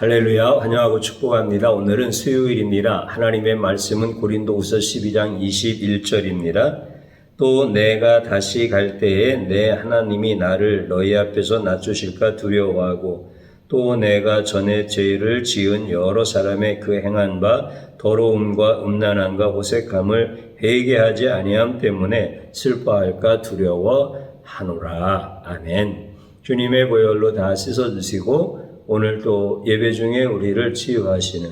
할렐루야, 환영하고 축복합니다. 오늘은 수요일입니다. 하나님의 말씀은 고린도후서 12장 21절입니다. 또 내가 다시 갈 때에 내 하나님이 나를 너희 앞에서 낮추실까 두려워하고 또 내가 전에 죄를 지은 여러 사람의 그 행한 바 더러움과 음란함과 호색함을 회개하지 아니함 때문에 슬퍼할까 두려워하노라. 아멘. 주님의 보혈로 다 씻어주시고 오늘 또 예배 중에 우리를 치유하시는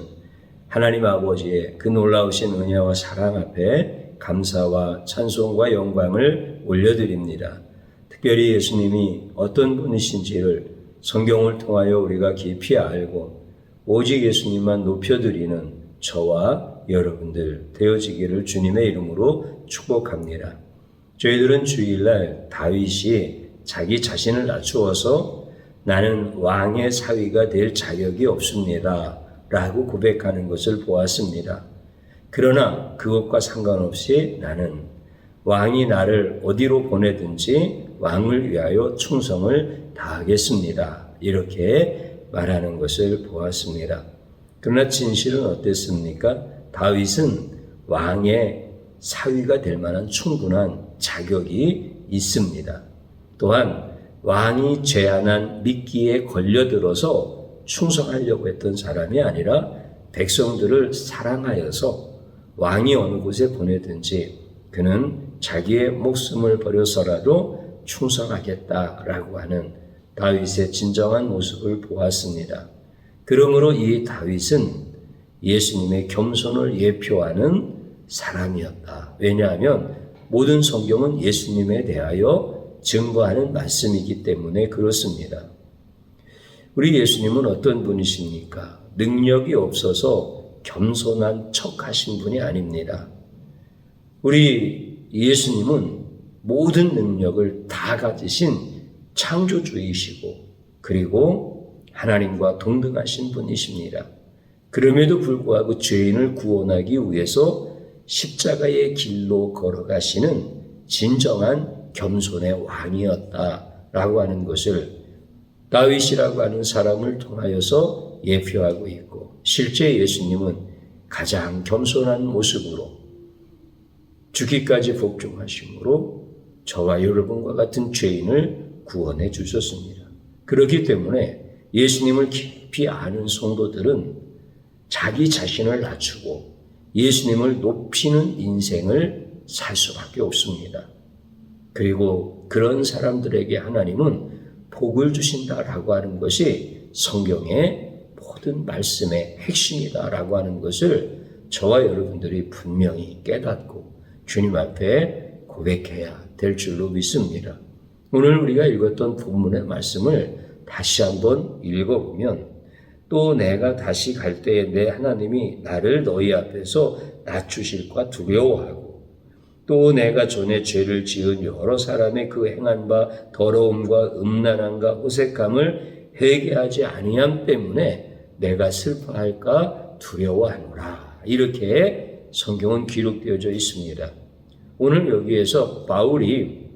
하나님 아버지의 그 놀라우신 은혜와 사랑 앞에 감사와 찬송과 영광을 올려드립니다. 특별히 예수님이 어떤 분이신지를 성경을 통하여 우리가 깊이 알고 오직 예수님만 높여드리는 저와 여러분들 되어지기를 주님의 이름으로 축복합니다. 저희들은 주일날 다윗이 자기 자신을 낮추어서 나는 왕의 사위가 될 자격이 없습니다 라고 고백하는 것을 보았습니다. 그러나 그것과 상관없이 나는 왕이 나를 어디로 보내든지 왕을 위하여 충성을 다하겠습니다. 이렇게 말하는 것을 보았습니다. 그러나 진실은 어땠습니까? 다윗은 왕의 사위가 될 만한 충분한 자격이 있습니다. 또한 왕이 제안한 미끼에 걸려들어서 충성하려고 했던 사람이 아니라 백성들을 사랑하여서 왕이 어느 곳에 보내든지 그는 자기의 목숨을 버려서라도 충성하겠다라고 하는 다윗의 진정한 모습을 보았습니다. 그러므로 이 다윗은 예수님의 겸손을 예표하는 사람이었다. 왜냐하면 모든 성경은 예수님에 대하여 증거하는 말씀이기 때문에 그렇습니다. 우리 예수님은 어떤 분이십니까? 능력이 없어서 겸손한 척 하신 분이 아닙니다. 우리 예수님은 모든 능력을 다 가지신 창조주이시고 그리고 하나님과 동등하신 분이십니다. 그럼에도 불구하고 죄인을 구원하기 위해서 십자가의 길로 걸어가시는 진정한 겸손의 왕이었다라고 하는 것을 다윗이라고 하는 사람을 통하여서 예표하고 있고 실제 예수님은 가장 겸손한 모습으로 죽기까지 복종하심으로 저와 여러분과 같은 죄인을 구원해 주셨습니다. 그렇기 때문에 예수님을 깊이 아는 성도들은 자기 자신을 낮추고 예수님을 높이는 인생을 살 수밖에 없습니다. 그리고 그런 사람들에게 하나님은 복을 주신다라고 하는 것이 성경의 모든 말씀의 핵심이다라고 하는 것을 저와 여러분들이 분명히 깨닫고 주님 앞에 고백해야 될 줄로 믿습니다. 오늘 우리가 읽었던 본문의 말씀을 다시 한번 읽어보면 또 내가 다시 갈 때에 내 하나님이 나를 너희 앞에서 낮추실까 두려워하고 또 내가 전에 죄를 지은 여러 사람의 그 행한 바 더러움과 음란함과 호색함을 회개하지 아니함 때문에 내가 슬퍼할까 두려워하노라. 이렇게 성경은 기록되어져 있습니다. 오늘 여기에서 바울이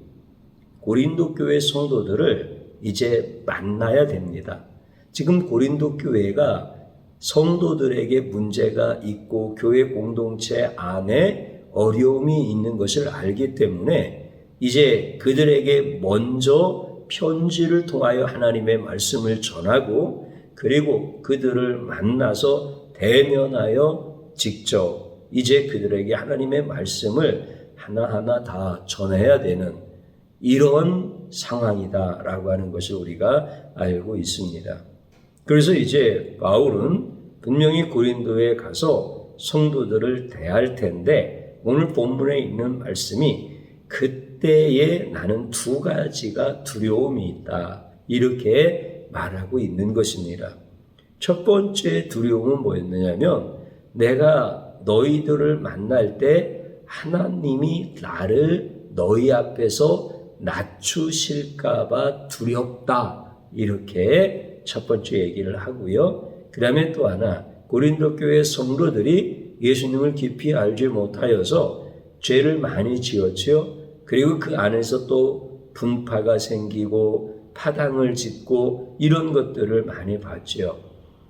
고린도 교회 성도들을 이제 만나야 됩니다. 지금 고린도 교회가 성도들에게 문제가 있고 교회 공동체 안에 어려움이 있는 것을 알기 때문에 이제 그들에게 먼저 편지를 통하여 하나님의 말씀을 전하고 그리고 그들을 만나서 대면하여 직접 이제 그들에게 하나님의 말씀을 하나하나 다 전해야 되는 이런 상황이다라고 하는 것을 우리가 알고 있습니다. 그래서 이제 바울은 분명히 고린도에 가서 성도들을 대할 텐데 오늘 본문에 있는 말씀이 그때에 나는 두 가지가 두려움이 있다. 이렇게 말하고 있는 것입니다. 첫 번째 두려움은 뭐였느냐면 내가 너희들을 만날 때 하나님이 나를 너희 앞에서 낮추실까 봐 두렵다. 이렇게 첫 번째 얘기를 하고요. 그 다음에 또 하나 고린도 교회 성도들이 예수님을 깊이 알지 못하여서 죄를 많이 지었죠. 그리고 그 안에서 또 분파가 생기고 파당을 짓고 이런 것들을 많이 봤죠.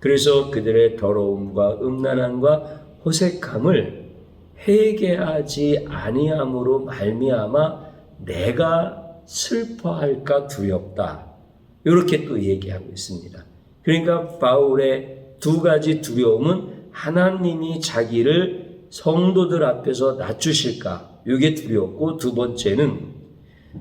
그래서 그들의 더러움과 음란함과 호색함을 회개하지 아니함으로 말미암아 내가 슬퍼할까 두렵다. 이렇게 또 얘기하고 있습니다. 그러니까 바울의 두 가지 두려움은 하나님이 자기를 성도들 앞에서 낮추실까? 이게 두렵고, 두 번째는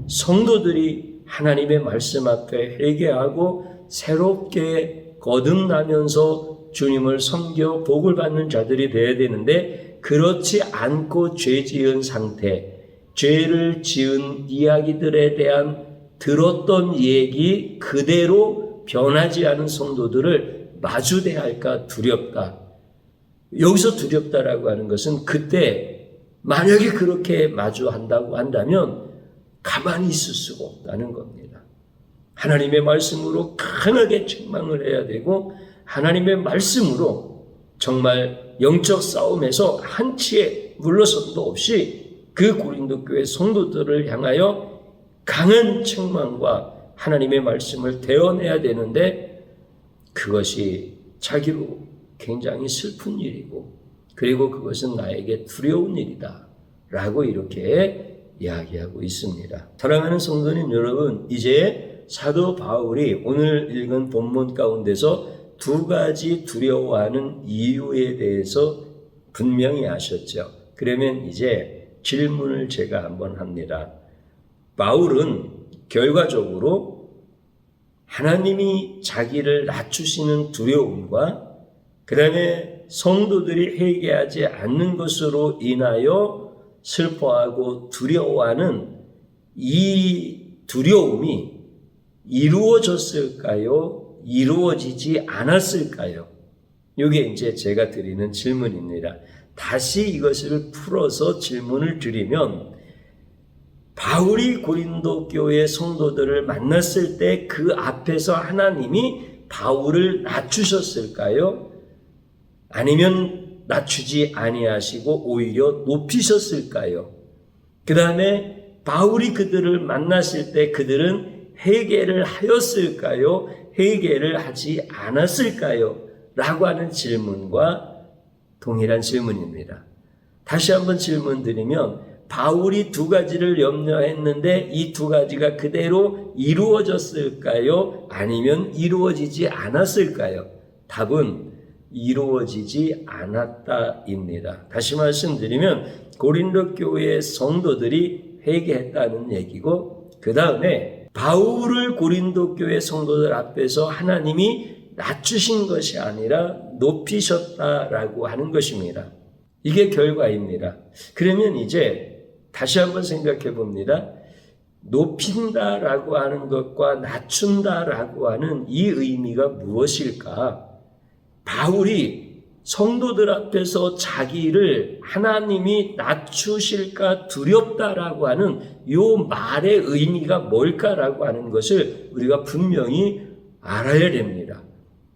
성도들이 하나님의 말씀 앞에 회개하고 새롭게 거듭나면서 주님을 섬겨 복을 받는 자들이 되어야 되는데, 그렇지 않고 죄 지은 상태, 죄를 지은 이야기들에 대한 들었던 얘기 그대로 변하지 않은 성도들을 마주대야 할까 두렵다. 여기서 두렵다라고 하는 것은 그때 만약에 그렇게 마주한다고 한다면 가만히 있을 수가 없다는 겁니다. 하나님의 말씀으로 강하게 책망을 해야 되고, 하나님의 말씀으로 정말 영적 싸움에서 한치의 물러섬도 없이 그 고린도 교회 성도들을 향하여 강한 책망과 하나님의 말씀을 대언해야 되는데, 그것이 자기로 굉장히 슬픈 일이고, 그리고 그것은 나에게 두려운 일이다 라고 이렇게 이야기하고 있습니다. 사랑하는 성도님 여러분, 이제 사도 바울이 오늘 읽은 본문 가운데서 두 가지 두려워하는 이유에 대해서 분명히 하셨죠. 그러면 이제 질문을 제가 한번 합니다. 바울은 결과적으로 하나님이 자기를 낮추시는 두려움과 그 다음에 성도들이 회개하지 않는 것으로 인하여 슬퍼하고 두려워하는 이 두려움이 이루어졌을까요? 이루어지지 않았을까요? 이게 이제 제가 드리는 질문입니다. 다시 이것을 풀어서 질문을 드리면, 바울이 고린도 교회 성도들을 만났을 때 그 앞에서 하나님이 바울을 낮추셨을까요? 아니면 낮추지 아니하시고 오히려 높이셨을까요? 그 다음에 바울이 그들을 만났을 때 그들은 회개를 하였을까요? 회개를 하지 않았을까요? 라고 하는 질문과 동일한 질문입니다. 다시 한번 질문 드리면, 바울이 두 가지를 염려했는데 이 두 가지가 그대로 이루어졌을까요? 아니면 이루어지지 않았을까요? 답은 이루어지지 않았다입니다. 다시 말씀드리면 고린도 교회의 성도들이 회개했다는 얘기고, 그 다음에 바울을 고린도 교회 성도들 앞에서 하나님이 낮추신 것이 아니라 높이셨다라고 하는 것입니다. 이게 결과입니다. 그러면 이제 다시 한번 생각해 봅니다. 높인다라고 하는 것과 낮춘다라고 하는 이 의미가 무엇일까? 바울이 성도들 앞에서 자기를 하나님이 낮추실까 두렵다라고 하는 이 말의 의미가 뭘까라고 하는 것을 우리가 분명히 알아야 됩니다.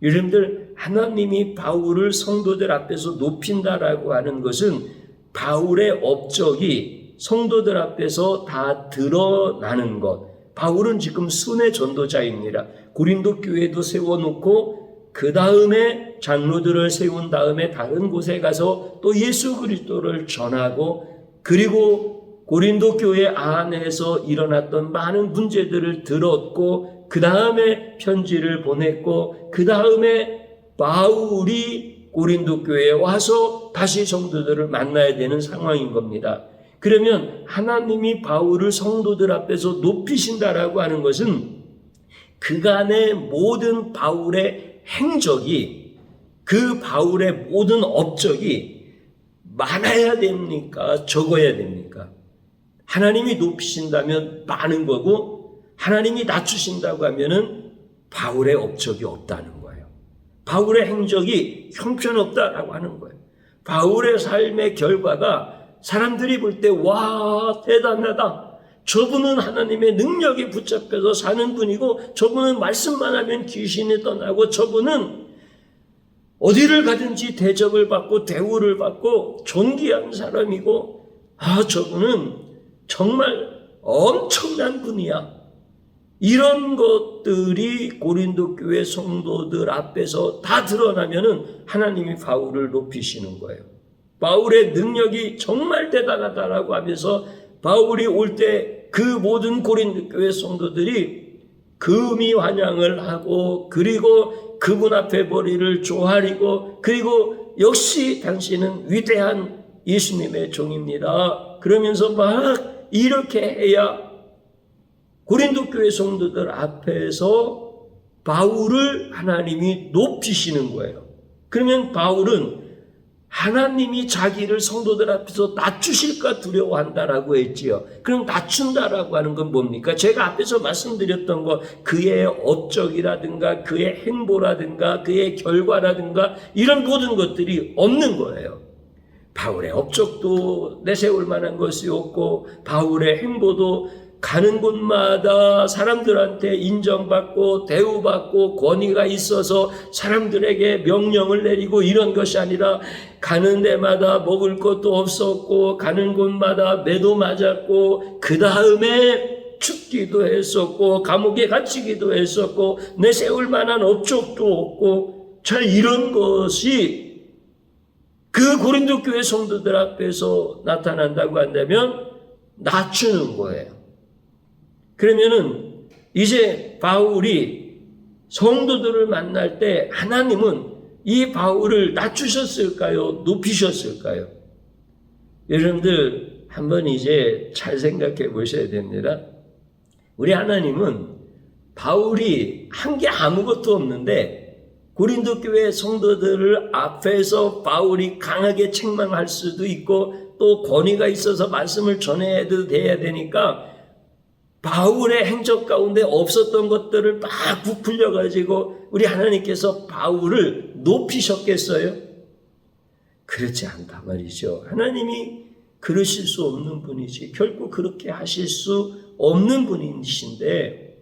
여러분들, 하나님이 바울을 성도들 앞에서 높인다라고 하는 것은 바울의 업적이 성도들 앞에서 다 드러나는 것. 바울은 지금 순회 전도자입니다. 고린도 교회도 세워놓고 그 다음에 장로들을 세운 다음에 다른 곳에 가서 또 예수 그리스도를 전하고, 그리고 고린도 교회 안에서 일어났던 많은 문제들을 들었고, 그 다음에 편지를 보냈고, 그 다음에 바울이 고린도 교회에 와서 다시 성도들을 만나야 되는 상황인 겁니다. 그러면 하나님이 바울을 성도들 앞에서 높이신다라고 하는 것은 그간의 모든 바울의 행적이, 그 바울의 모든 업적이 많아야 됩니까? 적어야 됩니까? 하나님이 높이신다면 많은 거고, 하나님이 낮추신다고 하면은 바울의 업적이 없다는 거예요. 바울의 행적이 형편없다라고 하는 거예요. 바울의 삶의 결과가 사람들이 볼 때 와, 대단하다. 저분은 하나님의 능력에 붙잡혀서 사는 분이고, 저분은 말씀만 하면 귀신이 떠나고, 저분은 어디를 가든지 대접을 받고 대우를 받고 존귀한 사람이고, 저분은 정말 엄청난 분이야. 이런 것들이 고린도 교회 성도들 앞에서 다 드러나면은 하나님이 바울을 높이시는 거예요. 바울의 능력이 정말 대단하다라고 하면서 바울이 올 때 그 모든 고린도 교회 성도들이 금이 환영을 하고, 그리고 그분 앞에 머리를 조아리고, 그리고 역시 당신은 위대한 예수님의 종입니다. 그러면서 막 이렇게 해야 고린도 교회 성도들 앞에서 바울을 하나님이 높이시는 거예요. 그러면 바울은 하나님이 자기를 성도들 앞에서 낮추실까 두려워한다라고 했지요. 그럼 낮춘다라고 하는 건 뭡니까? 제가 앞에서 말씀드렸던 거, 그의 업적이라든가 그의 행보라든가 그의 결과라든가 이런 모든 것들이 없는 거예요. 바울의 업적도 내세울 만한 것이 없고, 바울의 행보도 가는 곳마다 사람들한테 인정받고 대우받고 권위가 있어서 사람들에게 명령을 내리고 이런 것이 아니라, 가는 데마다 먹을 것도 없었고 가는 곳마다 매도 맞았고, 그 다음에 죽기도 했었고 감옥에 갇히기도 했었고 내세울 만한 업적도 없고, 자, 이런 것이 그 고린도 교회 성도들 앞에서 나타난다고 한다면 낮추는 거예요. 그러면은 이제 바울이 성도들을 만날 때 하나님은 이 바울을 낮추셨을까요? 높이셨을까요? 여러분들 한번 이제 잘 생각해 보셔야 됩니다. 우리 하나님은 바울이 한 게 아무것도 없는데 고린도 교회 성도들을 앞에서 바울이 강하게 책망할 수도 있고 또 권위가 있어서 말씀을 전해도 돼야 되니까 바울의 행적 가운데 없었던 것들을 막 부풀려 가지고 우리 하나님께서 바울을 높이셨겠어요? 그렇지 않단 말이죠. 하나님이 그러실 수 없는 분이지 결코 그렇게 하실 수 없는 분이신데,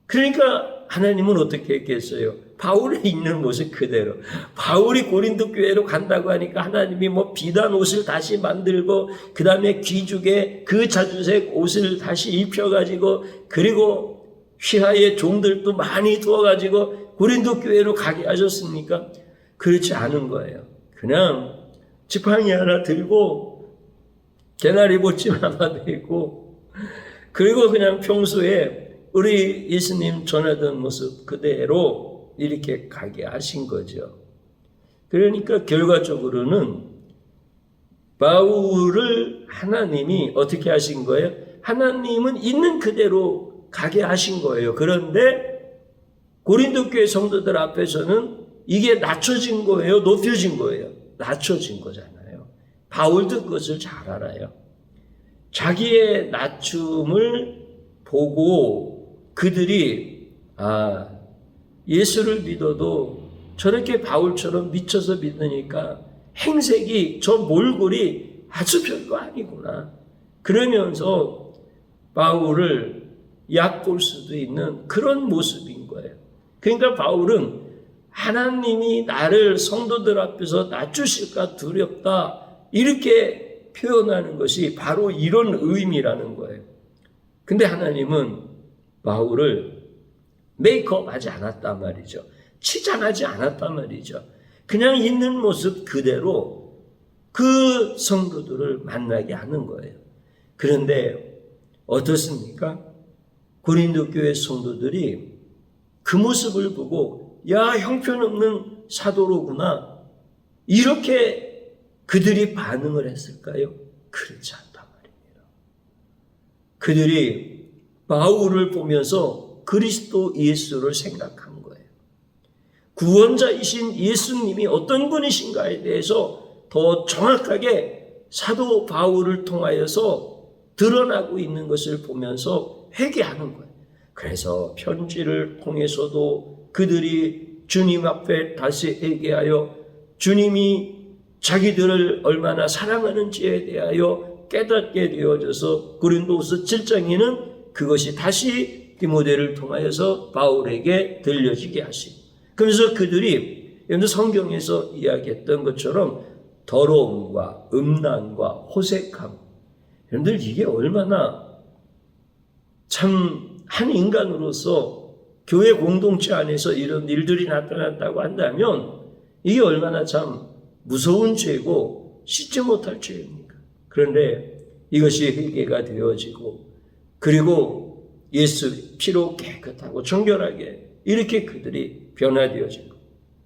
그러니까 하나님은 어떻게 했겠어요? 바울이 있는 모습 그대로, 바울이 고린도 교회로 간다고 하니까 하나님이 뭐 비단 옷을 다시 만들고 그 다음에 귀죽에 그 자주색 옷을 다시 입혀가지고, 그리고 휘하의 종들도 많이 두어가지고 고린도 교회로 가게 하셨습니까? 그렇지 않은 거예요. 그냥 지팡이 하나 들고 개나리 보침 하나 들고, 그리고 그냥 평소에 우리 예수님 전하던 모습 그대로 이렇게 가게 하신 거죠. 그러니까 결과적으로는 바울을 하나님이 어떻게 하신 거예요? 하나님은 있는 그대로 가게 하신 거예요. 그런데 고린도 교회 성도들 앞에서는 이게 낮춰진 거예요? 높여진 거예요? 낮춰진 거잖아요. 바울도 그것을 잘 알아요. 자기의 낮춤을 보고 그들이 예수를 믿어도 저렇게 바울처럼 미쳐서 믿으니까 행색이 저 몰골이 아주 별거 아니구나. 그러면서 바울을 얕볼 수도 있는 그런 모습인 거예요. 그러니까 바울은 하나님이 나를 성도들 앞에서 낮추실까 두렵다 이렇게 표현하는 것이 바로 이런 의미라는 거예요. 근데 하나님은 바울을 메이크업하지 않았단 말이죠. 치장하지 않았단 말이죠. 그냥 있는 모습 그대로 그 성도들을 만나게 하는 거예요. 그런데 어떻습니까? 고린도 교회 성도들이 그 모습을 보고 야, 형편없는 사도로구나 이렇게 그들이 반응을 했을까요? 그렇지 않단 말입니다. 그들이 바울을 보면서 그리스도 예수를 생각한 거예요. 구원자이신 예수님이 어떤 분이신가에 대해서 더 정확하게 사도 바울을 통하여서 드러나고 있는 것을 보면서 회개하는 거예요. 그래서 편지를 통해서도 그들이 주님 앞에 다시 회개하여 주님이 자기들을 얼마나 사랑하는지에 대하여 깨닫게 되어져서 고린도후서 7장에는 그것이 다시 디모데를 통하여서 바울에게 들려지게 하시고, 그래서 그들이 여러분들 성경에서 이야기했던 것처럼 더러움과 음란과 호색함, 여러분들 이게 얼마나 참 한 인간으로서 교회 공동체 안에서 이런 일들이 나타났다고 한다면 이게 얼마나 참 무서운 죄고 씻지 못할 죄입니까? 그런데 이것이 회개가 되어지고 그리고 예수 피로 깨끗하고 정결하게 이렇게 그들이 변화되어진 것.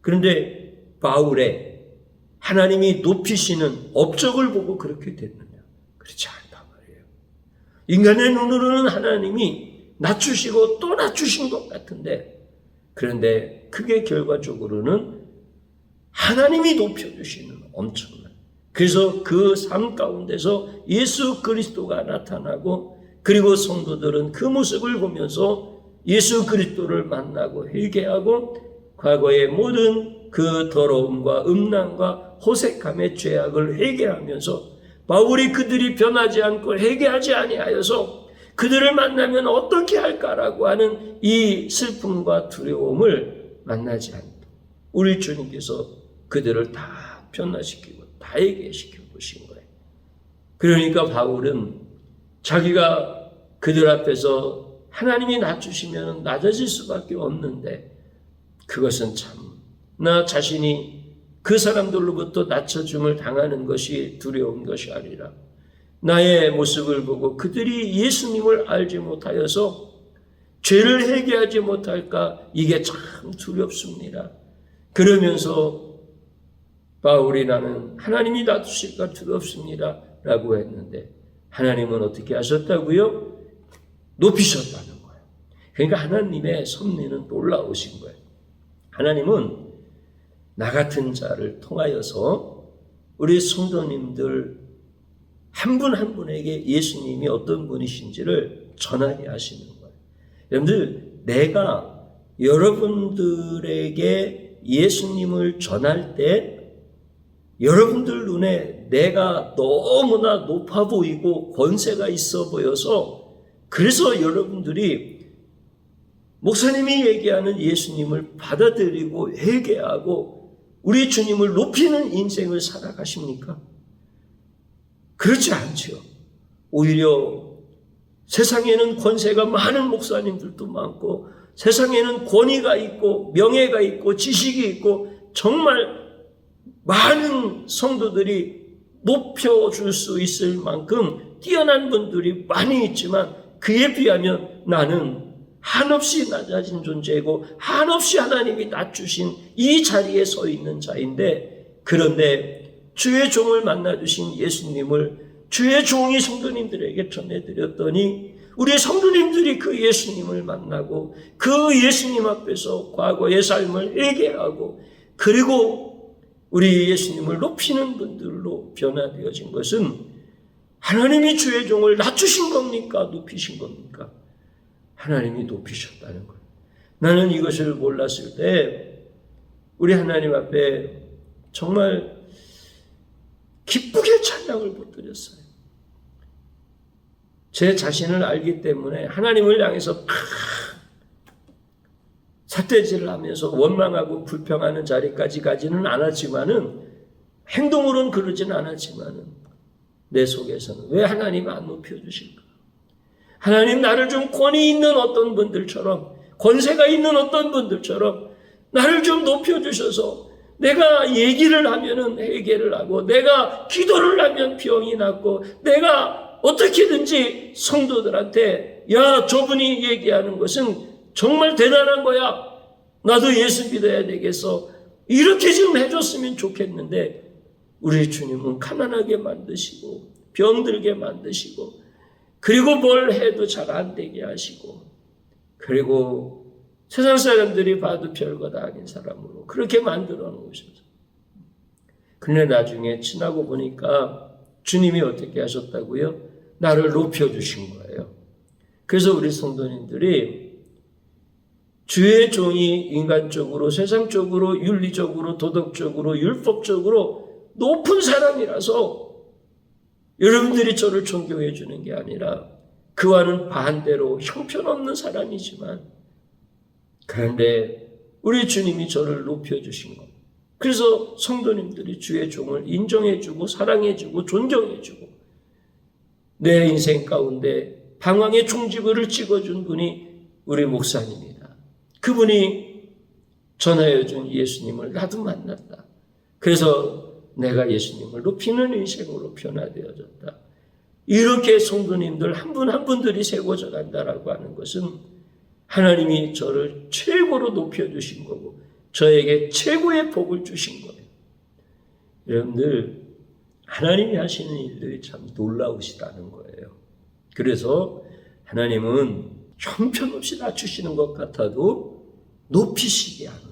그런데 바울의 하나님이 높이시는 업적을 보고 그렇게 됐느냐? 그렇지 않단 말이에요. 인간의 눈으로는 하나님이 낮추시고 또 낮추신 것 같은데 그런데 그게 결과적으로는 하나님이 높여주시는 엄청난 그래서 그 삶 가운데서 예수 그리스도가 나타나고 그리고 성도들은 그 모습을 보면서 예수 그리스도를 만나고 회개하고 과거의 모든 그 더러움과 음란과 호색함의 죄악을 회개하면서 바울이 그들이 변하지 않고 회개하지 아니하여서 그들을 만나면 어떻게 할까라고 하는 이 슬픔과 두려움을 만나지 않다. 우리 주님께서 그들을 다 변화시키고 다 회개시켜 보신 거예요. 그러니까 바울은 자기가 그들 앞에서 하나님이 낮추시면 낮아질 수밖에 없는데 그것은 참 나 자신이 그 사람들로부터 낮춰줌을 당하는 것이 두려운 것이 아니라 나의 모습을 보고 그들이 예수님을 알지 못하여서 죄를 회개하지 못할까 이게 참 두렵습니다. 그러면서 바울이 나는 하나님이 놔두실까 두렵습니다 라고 했는데 하나님은 어떻게 하셨다고요? 높이셨다는 거예요. 그러니까 하나님의 섭리는 놀라우신 거예요. 하나님은 나 같은 자를 통하여서 우리 성도님들 한 분 한 분에게 예수님이 어떤 분이신지를 전하게 하시는 거예요. 여러분들 내가 여러분들에게 예수님을 전할 때 여러분들 눈에 내가 너무나 높아 보이고 권세가 있어 보여서 그래서 여러분들이 목사님이 얘기하는 예수님을 받아들이고 회개하고 우리 주님을 높이는 인생을 살아가십니까? 그렇지 않죠. 오히려 세상에는 권세가 많은 목사님들도 많고 세상에는 권위가 있고 명예가 있고 지식이 있고 정말 많은 성도들이 높여줄 수 있을 만큼 뛰어난 분들이 많이 있지만 그에 비하면 나는 한없이 낮아진 존재이고 한없이 하나님이 낮추신 이 자리에 서 있는 자인데 그런데 주의 종을 만나주신 예수님을 주의 종이 성도님들에게 전해드렸더니 우리 성도님들이 그 예수님을 만나고 그 예수님 앞에서 과거의 삶을 회개하고 그리고 우리 예수님을 높이는 분들로 변화되어진 것은 하나님이 주의 종을 낮추신 겁니까? 높이신 겁니까? 하나님이 높이셨다는 거예요. 나는 이것을 몰랐을 때 우리 하나님 앞에 정말 기쁘게 찬양을 못 드렸어요. 제 자신을 알기 때문에 하나님을 향해서 삿대질을 하면서 원망하고 불평하는 자리까지 가지는 않았지만은 행동으로는 그러진 않았지만은 내 속에서는 왜 하나님 안 높여주실까? 하나님 나를 좀 권위 있는 어떤 분들처럼 권세가 있는 어떤 분들처럼 나를 좀 높여주셔서 내가 얘기를 하면은 회개를 하고 내가 기도를 하면 병이 낫고 내가 어떻게든지 성도들한테 야 저분이 얘기하는 것은 정말 대단한 거야. 나도 예수 믿어야 되겠어. 이렇게 좀 해줬으면 좋겠는데 우리 주님은 가난하게 만드시고 병들게 만드시고 그리고 뭘 해도 잘 안 되게 하시고 그리고 세상 사람들이 봐도 별거 다 아닌 사람으로 그렇게 만들어 놓으셔서 근데 나중에 지나고 보니까 주님이 어떻게 하셨다고요? 나를 높여주신 거예요. 그래서 우리 성도님들이 주의 종이 인간적으로 세상적으로 윤리적으로 도덕적으로 율법적으로 높은 사람이라서 여러분들이 저를 존경해 주는 게 아니라 그와는 반대로 형편없는 사람이지만 그런데 우리 주님이 저를 높여주신 것. 그래서 성도님들이 주의 종을 인정해주고 사랑해주고 존경해주고 내 인생 가운데 방황의 종지부를 찍어준 분이 우리 목사님이다. 그분이 전하여 준 예수님을 나도 만났다. 그래서 내가 예수님을 높이는 인생으로 변화되어졌다. 이렇게 성도님들 한 분 한 분들이 세워져 간다라고 하는 것은 하나님이 저를 최고로 높여주신 거고 저에게 최고의 복을 주신 거예요. 여러분들 하나님이 하시는 일들이 참 놀라우시다는 거예요. 그래서 하나님은 형편없이 낮추시는 것 같아도 높이시게 하는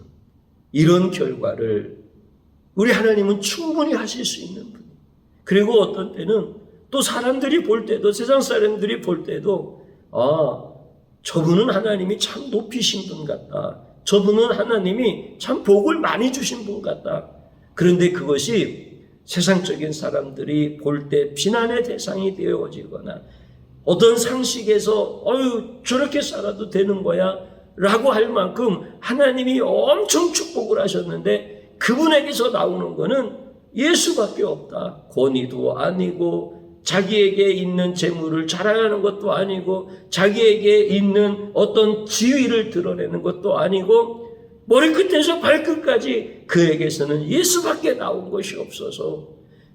이런 결과를 우리 하나님은 충분히 하실 수 있는 분. 그리고 어떤 때는 또 사람들이 볼 때도 세상 사람들이 볼 때도 저분은 하나님이 참 높이신 분 같다. 저분은 하나님이 참 복을 많이 주신 분 같다. 그런데 그것이 세상적인 사람들이 볼 때 비난의 대상이 되어지거나 어떤 상식에서 저렇게 살아도 되는 거야 라고 할 만큼 하나님이 엄청 축복을 하셨는데 그분에게서 나오는 거는 예수밖에 없다. 권위도 아니고 자기에게 있는 재물을 자랑하는 것도 아니고 자기에게 있는 어떤 지위를 드러내는 것도 아니고 머리끝에서 발끝까지 그에게서는 예수밖에 나온 것이 없어서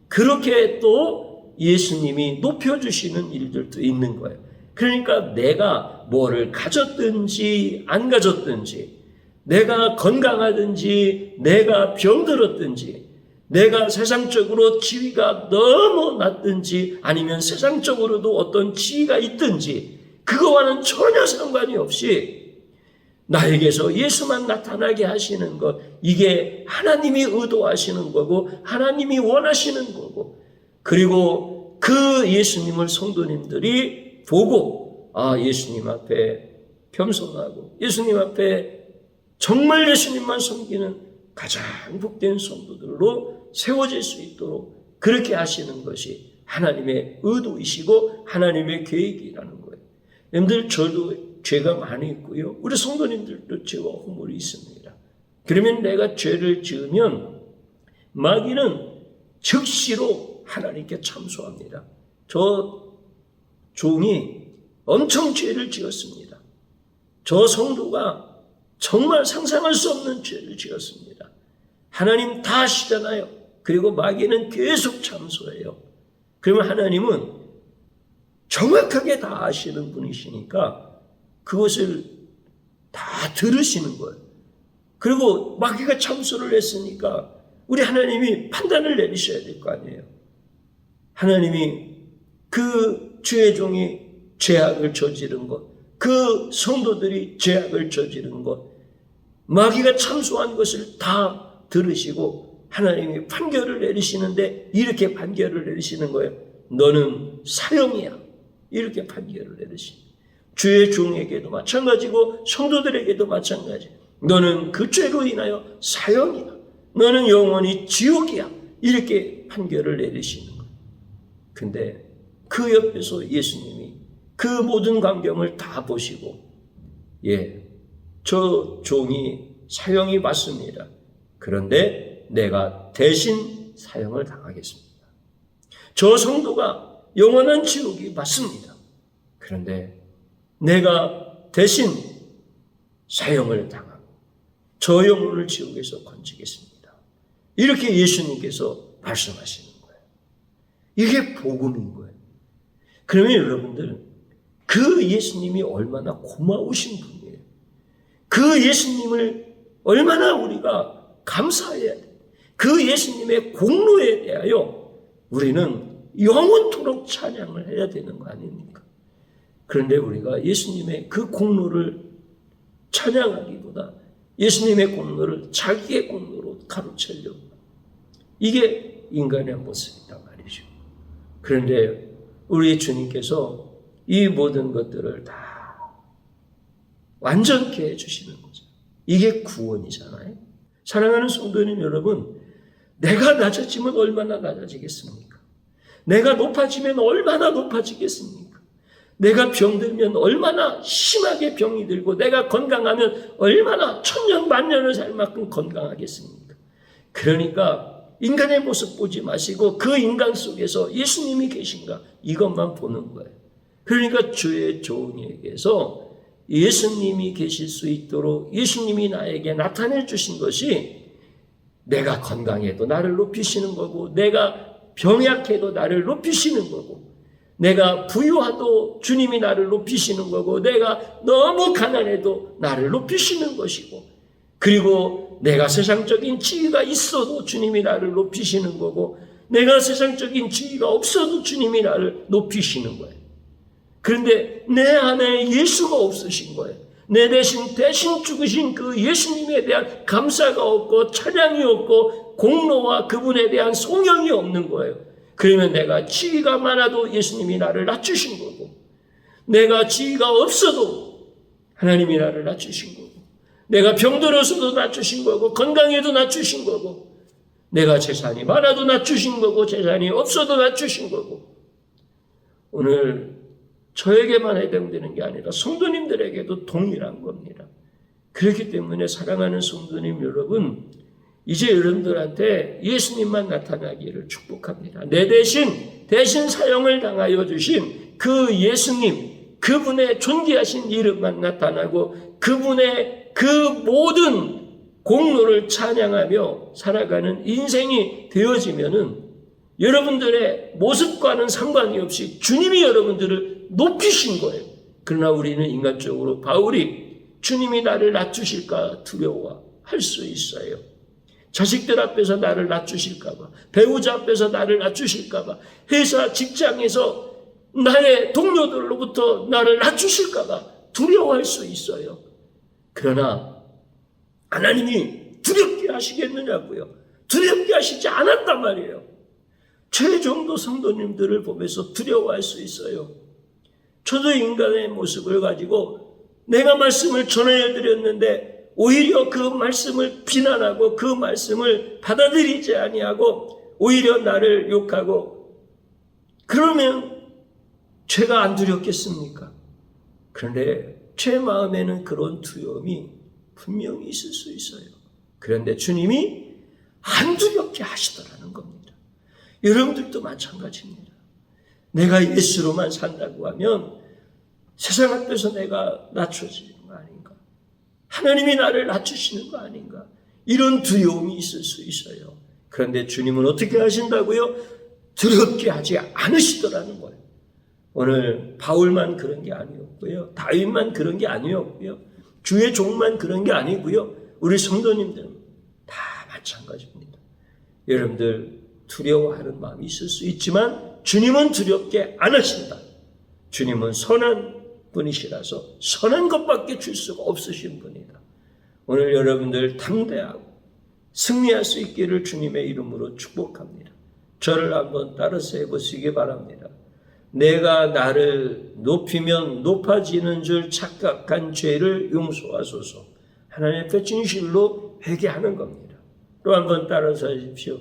그렇게 또 예수님이 높여주시는 일들도 있는 거예요. 그러니까 내가 뭐를 가졌든지 안 가졌든지 내가 건강하든지 내가 병들었든지 내가 세상적으로 지위가 너무 낮든지 아니면 세상적으로도 어떤 지위가 있든지 그거와는 전혀 상관이 없이 나에게서 예수만 나타나게 하시는 것, 이게 하나님이 의도하시는 거고 하나님이 원하시는 거고 그리고 그 예수님을 성도님들이 보고 예수님 앞에 겸손하고 예수님 앞에 정말 예수님만 섬기는 가장 복된 성도들로 세워질 수 있도록 그렇게 하시는 것이 하나님의 의도이시고 하나님의 계획이라는 거예요. 여러분들 저도 죄가 많이 있고요. 우리 성도님들도 죄와 허물이 있습니다. 그러면 내가 죄를 지으면 마귀는 즉시로 하나님께 참소합니다. 저 종이 엄청 죄를 지었습니다. 저 성도가 정말 상상할 수 없는 죄를 지었습니다. 하나님 다 아시잖아요. 그리고 마귀는 계속 참소해요. 그러면 하나님은 정확하게 다 아시는 분이시니까 그것을 다 들으시는 거예요. 그리고 마귀가 참소를 했으니까 우리 하나님이 판단을 내리셔야 될 거 아니에요. 하나님이 그 주의 종이 죄악을 저지른 것, 그 성도들이 죄악을 저지른 것, 마귀가 참소한 것을 다 들으시고 하나님이 판결을 내리시는데 이렇게 판결을 내리시는 거예요. 너는 사형이야. 이렇게 판결을 내리시는 주의 종에게도 마찬가지고 성도들에게도 마찬가지. 너는 그 죄로 인하여 사형이야. 너는 영원히 지옥이야. 이렇게 판결을 내리시는 거예요. 근데 그 옆에서 예수님이 그 모든 광경을 다 보시고 저 종이 사형이 맞습니다. 그런데 내가 대신 사형을 당하겠습니다. 저 성도가 영원한 지옥이 맞습니다. 그런데 내가 대신 사형을 당하고 저 영혼을 지옥에서 건지겠습니다. 이렇게 예수님께서 말씀하시는 거예요. 이게 복음인 거예요. 그러면 여러분들 그 예수님이 얼마나 고마우신 분이에요. 그 예수님을 얼마나 우리가 감사해야 돼. 그 예수님의 공로에 대하여 우리는 영원토록 찬양을 해야 되는 거 아닙니까? 그런데 우리가 예수님의 그 공로를 찬양하기보다 예수님의 공로를 자기의 공로로 가로채려고 이게 인간의 모습이란 말이죠. 그런데 우리 주님께서 이 모든 것들을 다 완전케 해주시는 거죠. 이게 구원이잖아요. 사랑하는 성도님 여러분, 내가 낮아지면 얼마나 낮아지겠습니까? 내가 높아지면 얼마나 높아지겠습니까? 내가 병들면 얼마나 심하게 병이 들고 내가 건강하면 얼마나 천년 만년을 살 만큼 건강하겠습니까? 그러니까 인간의 모습 보지 마시고 그 인간 속에서 예수님이 계신가 이것만 보는 거예요. 그러니까 주의 종에게서 예수님이 계실 수 있도록 예수님이 나에게 나타내 주신 것이 내가 건강해도 나를 높이시는 거고, 내가 병약해도 나를 높이시는 거고, 내가 부유하도 주님이 나를 높이시는 거고, 내가 너무 가난해도 나를 높이시는 것이고, 그리고 내가 세상적인 지위가 있어도 주님이 나를 높이시는 거고, 내가 세상적인 지위가 없어도 주님이 나를 높이시는 거예요. 그런데 내 안에 예수가 없으신 거예요. 내 대신 죽으신 그 예수님에 대한 감사가 없고 찬양이 없고 공로와 그분에 대한 송영이 없는 거예요. 그러면 내가 지위가 많아도 예수님이 나를 낮추신 거고, 내가 지위가 없어도 하나님이 나를 낮추신 거고, 내가 병들어서도 낮추신 거고, 건강해도 낮추신 거고, 내가 재산이 많아도 낮추신 거고, 재산이 없어도 낮추신 거고, 오늘 저에게만 해당되는 게 아니라 성도님들에게도 동일한 겁니다. 그렇기 때문에 사랑하는 성도님 여러분, 이제 여러분들한테 예수님만 나타나기를 축복합니다. 내 대신 사형을 당하여 주신 그 예수님, 그분의 존귀하신 이름만 나타나고 그분의 그 모든 공로를 찬양하며 살아가는 인생이 되어지면은 여러분들의 모습과는 상관이 없이 주님이 여러분들을 높이신 거예요. 그러나 우리는 인간적으로 바울이 주님이 나를 낮추실까 두려워할 수 있어요. 자식들 앞에서 나를 낮추실까봐, 배우자 앞에서 나를 낮추실까봐, 회사 직장에서 나의 동료들로부터 나를 낮추실까봐 두려워할 수 있어요. 그러나 하나님이 두렵게 하시겠느냐고요. 두렵게 하시지 않았단 말이에요. 최정도 성도님들을 보면서 두려워할 수 있어요. 저도 인간의 모습을 가지고 내가 말씀을 전해드렸는데 오히려 그 말씀을 비난하고 그 말씀을 받아들이지 아니하고 오히려 나를 욕하고, 그러면 죄가 안 두렵겠습니까? 그런데 제 마음에는 그런 두려움이 분명히 있을 수 있어요. 그런데 주님이 안 두렵게 하시더라는 겁니다. 여러분들도 마찬가지입니다. 내가 예수로만 산다고 하면 세상 앞에서 내가 낮춰지는 거 아닌가? 하나님이 나를 낮추시는 거 아닌가? 이런 두려움이 있을 수 있어요. 그런데 주님은 어떻게 하신다고요? 두렵게 하지 않으시더라는 거예요. 오늘 바울만 그런 게 아니었고요. 다윗만 그런 게 아니었고요. 주의 종만 그런 게 아니고요. 우리 성도님들은 다 마찬가지입니다. 여러분들 두려워하는 마음이 있을 수 있지만 주님은 두렵게 안 하신다. 주님은 선한 분이시라서 선한 것밖에 줄 수가 없으신 분이다. 오늘 여러분들 담대하고 승리할 수 있기를 주님의 이름으로 축복합니다. 저를 한번 따라서 해보시기 바랍니다. 내가 나를 높이면 높아지는 줄 착각한 죄를 용서하소서. 하나님 앞에 진실로 회개하는 겁니다. 또 한번 따라서 하십시오.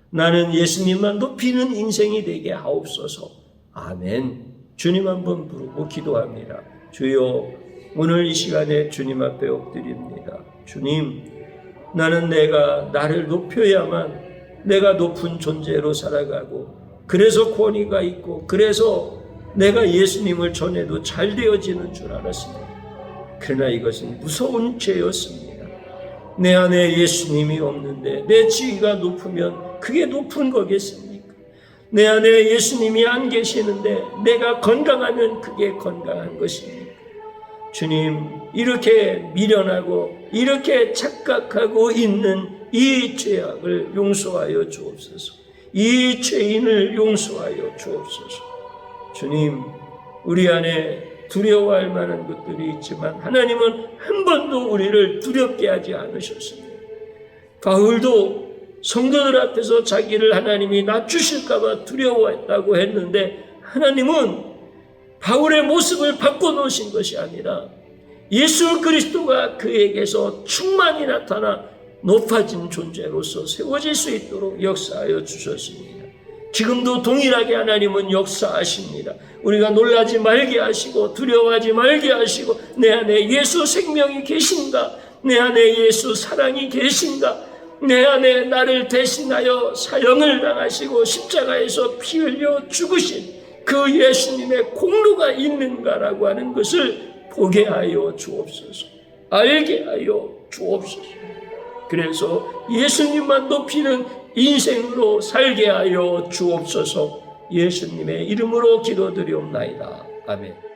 나는 예수님만 높이는 인생이 되게 하옵소서. 아멘. 주님 한번 부르고 기도합니다. 주여, 오늘 이 시간에 주님 앞에 엎드립니다. 주님, 나는 내가 나를 높여야만 내가 높은 존재로 살아가고, 그래서 권위가 있고, 그래서 내가 예수님을 전해도 잘 되어지는 줄 알았습니다. 그러나 이것은 무서운 죄였습니다. 내 안에 예수님이 없는데 내 지위가 높으면 그게 높은 거겠습니까? 내 안에 예수님이 안 계시는데 내가 건강하면 그게 건강한 것입니까? 주님, 이렇게 미련하고 이렇게 착각하고 있는 이 죄악을 용서하여 주옵소서. 이 죄인을 용서하여 주옵소서. 주님, 우리 안에 두려워할 만한 것들이 있지만 하나님은 한 번도 우리를 두렵게 하지 않으셨습니다. 바울도 성도들 앞에서 자기를 하나님이 낮추실까 봐 두려워했다고 했는데, 하나님은 바울의 모습을 바꿔놓으신 것이 아니라 예수 그리스도가 그에게서 충만히 나타나 높아진 존재로서 세워질 수 있도록 역사하여 주셨습니다. 지금도 동일하게 하나님은 역사하십니다. 우리가 놀라지 말게 하시고 두려워하지 말게 하시고, 내 안에 예수 생명이 계신가? 내 안에 예수 사랑이 계신가? 내 안에 나를 대신하여 사형을 당하시고 십자가에서 피 흘려 죽으신 그 예수님의 공로가 있는가라고 하는 것을 보게 하여 주옵소서. 알게 하여 주옵소서. 그래서 예수님만 높이는 인생으로 살게 하여 주옵소서. 예수님의 이름으로 기도드리옵나이다. 아멘.